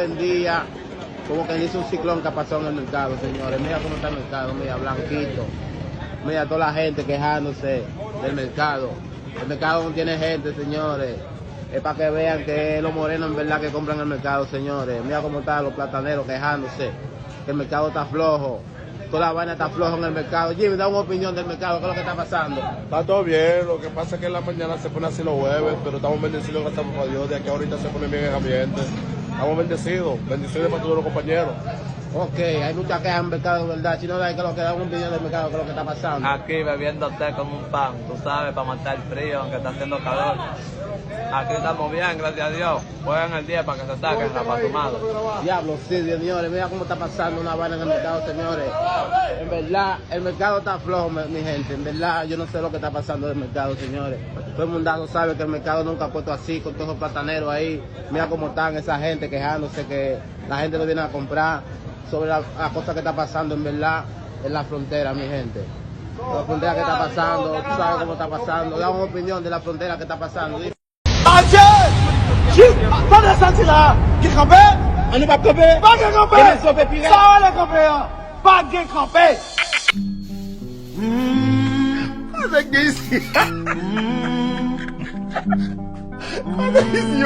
en día, como que dice un ciclón que pasó en el mercado, señores. Mira cómo está el mercado, mira, blanquito. Mira toda la gente quejándose del mercado. El mercado no tiene gente, señores. Es para que vean que los morenos en verdad que compran el mercado, señores. Mira cómo están los plataneros quejándose, que el mercado está flojo. Toda la vaina está floja en el mercado. Jimmy, da una opinión del mercado, ¿qué es lo que está pasando? Está todo bien, lo que pasa es que en la mañana se pone así los jueves, pero estamos bendecidos, gracias a Dios, de aquí ahorita se pone bien el ambiente. Estamos bendecidos, bendiciones para todos los compañeros. Ok, hay mucha queja en el mercado, ¿verdad? Si no, da que lo que da una opinión del mercado, ¿qué es lo que está pasando? Aquí bebiendo té con un pan, tú sabes, para matar el frío, aunque está haciendo calor. Aquí estamos bien, gracias a Dios. Juegan el día para que se saquen, rapazumado. Diablo, sí, señores, mira cómo está pasando una vaina en el mercado, señores. En verdad, el mercado está flojo, mi gente. En verdad, yo no sé lo que está pasando en el mercado, señores. Todo el mundo sabe que el mercado nunca ha puesto así, con todos los plataneros ahí. Mira cómo están esa gente quejándose que la gente no viene a comprar sobre la cosa que está pasando, en verdad, en la frontera, mi gente. La frontera que está pasando, tú sabes cómo está pasando. Da una opinión de la frontera que está pasando. Pas de sortir là. Qui campé? On n'est pas campé. Pas de campé. Ça va le campé. Pas de campé. C'est que ici. C'est ici,